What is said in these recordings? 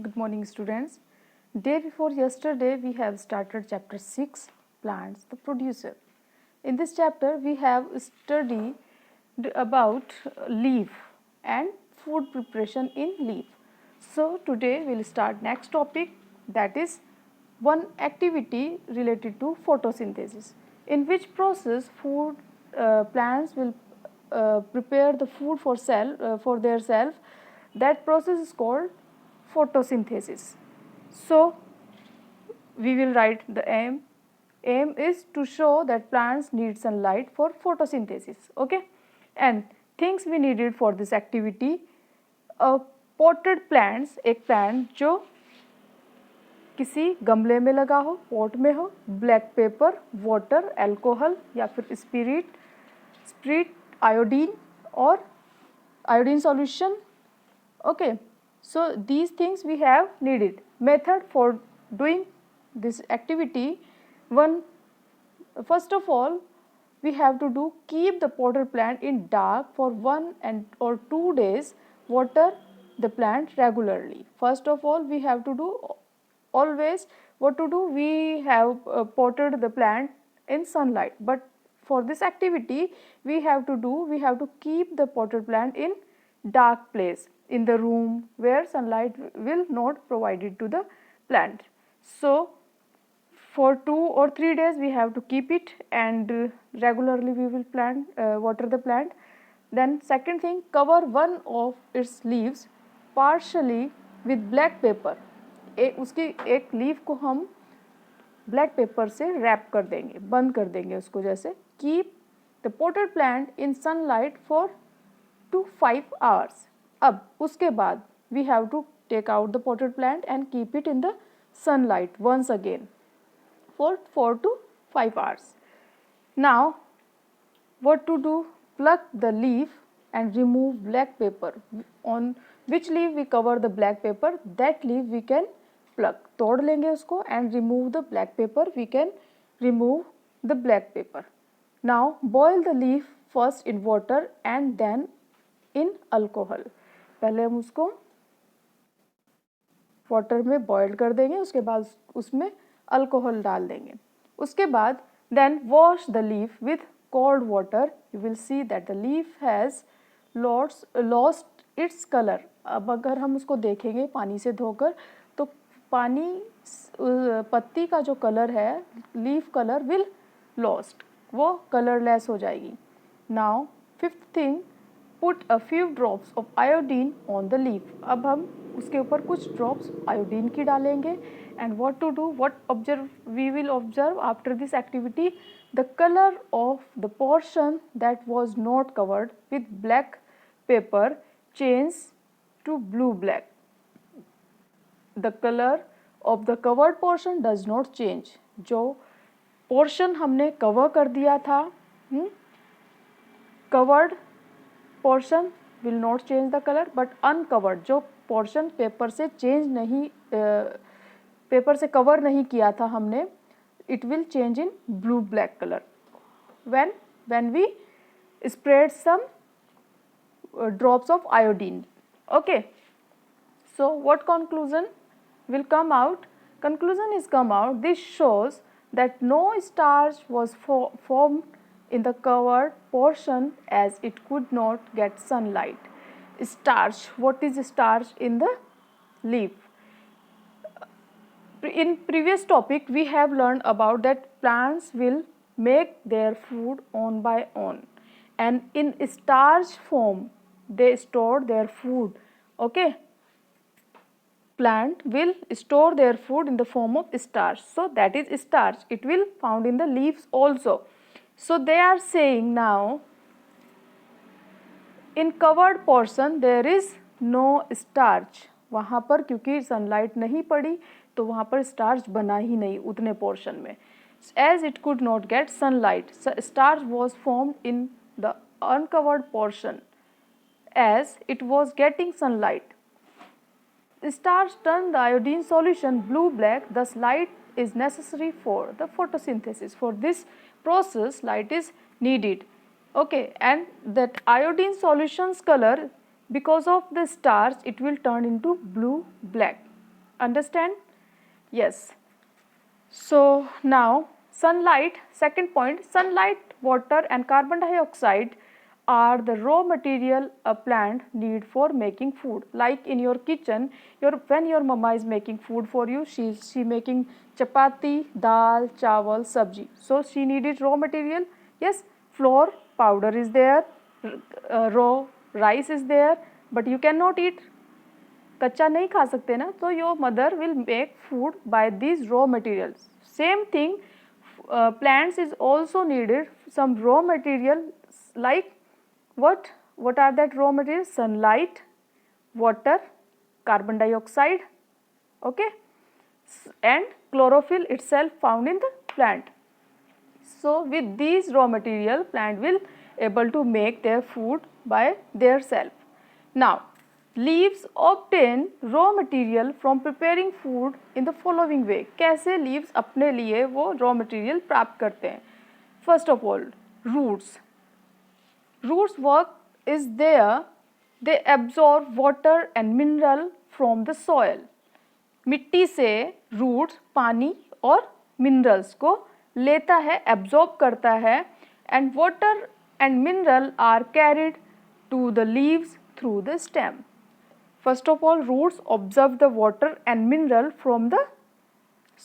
Good morning, students. Day before yesterday, we have started chapter 6, Plants, the Producer. In this chapter, we have studied about leaf and food preparation in leaf. So, today we will start next topic, that is one activity related to photosynthesis, in which process food plants will prepare the food for their self. That process is called photosynthesis. So, we will write the aim. Aim is to show that plants need sunlight for photosynthesis. Okay, and things we needed for this activity: a potted plants, एक plant जो किसी गमले में लगा हो, pot में हो, black pepper, water, alcohol या फिर स्पिरिट, आयोडीन और iodine solution. Okay, so these things we have needed. Method for doing this activity: first of all, we have to do keep the potted plant in dark for 1 or 2 days. Water the plant regularly. First of all, we have to do always what to do. We have potted the plant in sunlight, but for this activity we have to keep the potted plant in dark place, in the room where sunlight will not provided to the plant. So for 2 or 3 days we have to keep it, and regularly we will water the plant. Then second thing, cover one of its leaves partially with black paper. उसकी एक leaf को हम black pepper से rap कर देंगे, बंद कर देंगे उसको जैसे. Keep the potted plant in sunlight for 2-5 hours. अब उसके बाद we have to take out the potted plant and keep it in the sunlight once again for 4 to 5 hours. Now, what to do? Pluck the leaf and remove black paper. On which leaf we cover the black paper, that leaf we can pluck. तोड़ लेंगे उसको and remove the black paper. We can remove the black paper. Now, boil the leaf first in water and then in alcohol. पहले हम उसको water में boil कर देंगे, उसके बाद उसमें अल्कोहल डाल देंगे. उसके बाद then wash the leaf with cold water. You will see that the leaf has lost its colour. अब अगर हम उसको देखेंगे पानी से धोकर, तो पत्ती का जो कलर है, लीफ कलर विल लॉस्ट, वो कलरलेस हो जाएगी. Now fifth thing, put a few drops of iodine on the leaf. अब हम उसके ऊपर कुछ ड्रॉप्स आयोडीन की डालेंगे. And what to do? We will observe after this activity, the color of the portion that was not covered with black paper change to blue black. The color of the covered portion does not change. जो portion हमने cover कर दिया था, covered portion will not change the color, but uncovered जो portion paper से change नहीं paper से cover नहीं किया था हमने, it will change in blue black colour when we spread some drops of iodine. Okay, so what conclusion will come out? Conclusion is come out, this shows that no starch was formed in the covered portion as it could not get sunlight. Starch, what is starch in the leaf? In previous topic we have learned about that plants will make their food on by own, and in starch form they store their food. Okay, plant will store their food in the form of starch, so that is starch. It will found in the leaves also. So they are saying now in covered portion there is no starch. वहाँ पर क्योंकि sunlight नहीं पड़ी तो वहाँ पर starch बना ही नहीं उतने पोर्शन में. As it could not get sunlight, starch was formed in the uncovered portion as it was getting sunlight. Starch turn the iodine solution blue black, thus light is necessary for the photosynthesis. For this process light is needed. Okay, and that iodine solution's color, because of the starch it will turn into blue black. Understand? Yes. So now sunlight, second point, sunlight, water and carbon dioxide are the raw material a plant need for making food. Like in your kitchen, when your mama is making food for you, she making chapati, dal, chawal, sabji. So she needed raw material. Yes, flour, powder is there, raw rice is there, but you cannot eat, कच्चा नहीं खा सकते ना, तो your mother will make food by these raw materials. Same thing, plants is also needed some raw material like what are that raw materials? Sunlight, water, carbon dioxide, okay, and chlorophyll itself found in the plant. So with these raw material, plant will able to make their food by their self. Now leaves obtain raw material from preparing food in the following way. कैसे leaves अपने लिए वो raw material प्राप्त करते हैं? First of all, roots. Roots work is there, they absorb water and mineral from the soil. मिट्टी से roots पानी और मिनरल्स को लेता है, एब्जॉर्ब करता है, and water and mineral are carried to the leaves through the stem. First of all, roots absorb the water and mineral from the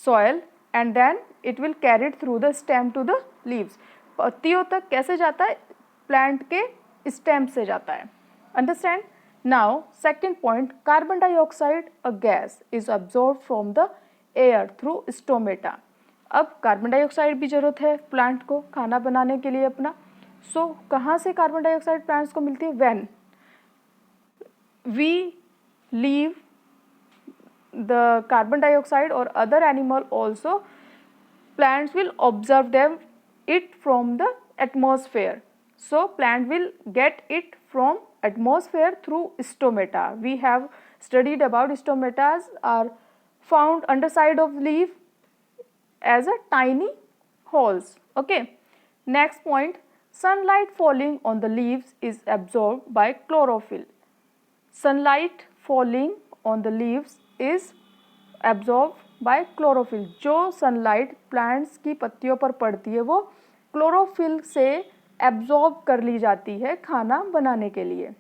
soil and then it will carry it through the stem to the leaves. पत्तियों तक कैसे जाता है? Plant के stem से जाता है. Understand? Now, second point, carbon dioxide, a gas, is absorbed from the air through stomata. अब कार्बन डाइऑक्साइड भी जरूरत है प्लांट को खाना बनाने के लिए अपना. सो कहाँ से कार्बन डाइऑक्साइड प्लांट्स को मिलती है? When we leave the carbon dioxide or other animal also, plants will observe it from the atmosphere. So plant will get it from atmosphere through stomata. We have studied about stomatas are found underside of leaf as a tiny holes. Okay. Next point, sunlight falling on the leaves is absorbed by chlorophyll. Sunlight falling on the leaves is absorbed by chlorophyll. जो sunlight plants की पत्तियों पर पड़ती है वो chlorophyll से absorb कर ली जाती है खाना बनाने के लिए.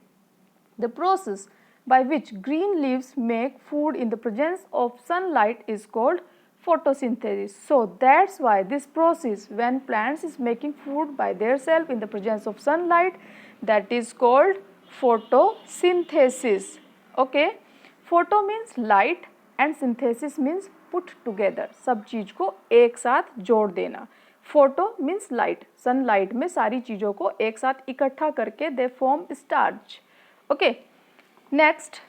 The process by which green leaves make food in the presence of sunlight is called photosynthesis. So that's why this process when plants is making food by their self in the presence of sunlight, that is called photosynthesis. Okay, photo means light and synthesis means put together. सब चीज को एक साथ जोड़ देना. Photo means light. Sunlight में सारी चीजों को एक साथ इकट्ठा करके they form starch. Okay. Next,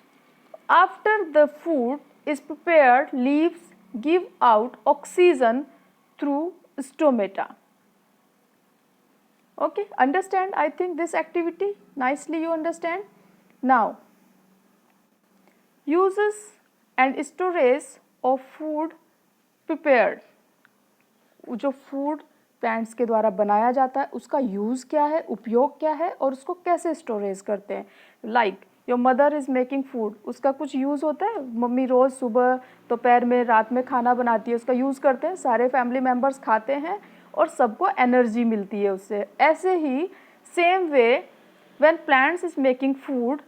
after the food is prepared, leaves give out oxygen through stomata. Okay, understand? I think this activity nicely you understand. Now, uses and storage of food prepared. जो food plants के द्वारा बनाया जाता है उसका use क्या है, उपयोग क्या है और उसको कैसे स्टोरेज करते हैं. Like your mother is making food, उसका कुछ यूज़ होता है. मम्मी रोज़ सुबह दोपहर में रात में खाना बनाती है, उसका यूज़ करते हैं, सारे फैमिली मेम्बर्स खाते हैं और सबको एनर्जी मिलती है उससे. ऐसे ही same way when plants is making food,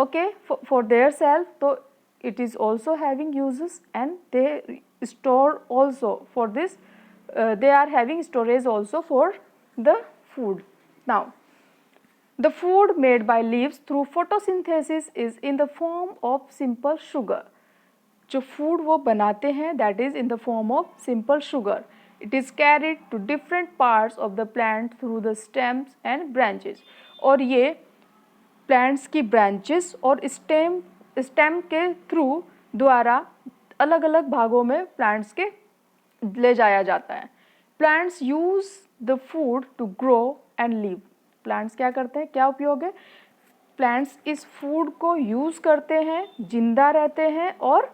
okay, for their self, तो it is also having uses and they store also for this, they are having storage also for the food. Now the food made by leaves through photosynthesis is in the form of simple sugar. जो food वो बनाते हैं that is in the form of simple sugar. It is carried to different parts of the plant through the stems and branches. और ये plants की branches और stem के through द्वारा अलग अलग भागों में प्लांट्स के ले जाया जाता है. Plants use the food to grow and live. Plants क्या करते हैं, क्या उपयोग है? प्लांट्स इस फूड को यूज़ करते हैं, जिंदा रहते हैं और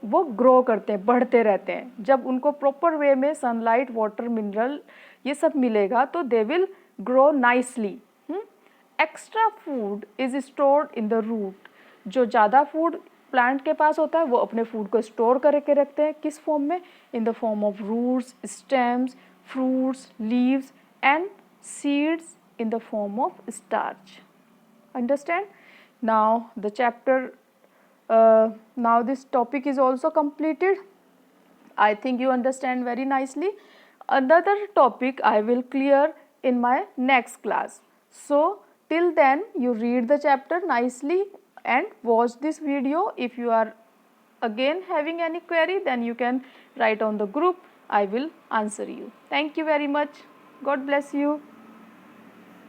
वो ग्रो करते हैं, बढ़ते रहते हैं. जब उनको प्रॉपर वे में सनलाइट, वाटर, मिनरल ये सब मिलेगा तो they will grow nicely. Extra food is stored in the root. जो ज़्यादा फूड प्लांट के पास होता है वो अपने फूड को स्टोर करके रखते हैं किस फॉर्म में, in the form of roots, stems, fruits, leaves and seeds in the form of starch. Understand? Now the chapter, now this topic is also completed. I think you understand very nicely. Another topic I will clear in my next class. So till then you read the chapter nicely and watch this video. If you are again having any query, then you can write on the group. I will answer you. Thank you very much. God bless you.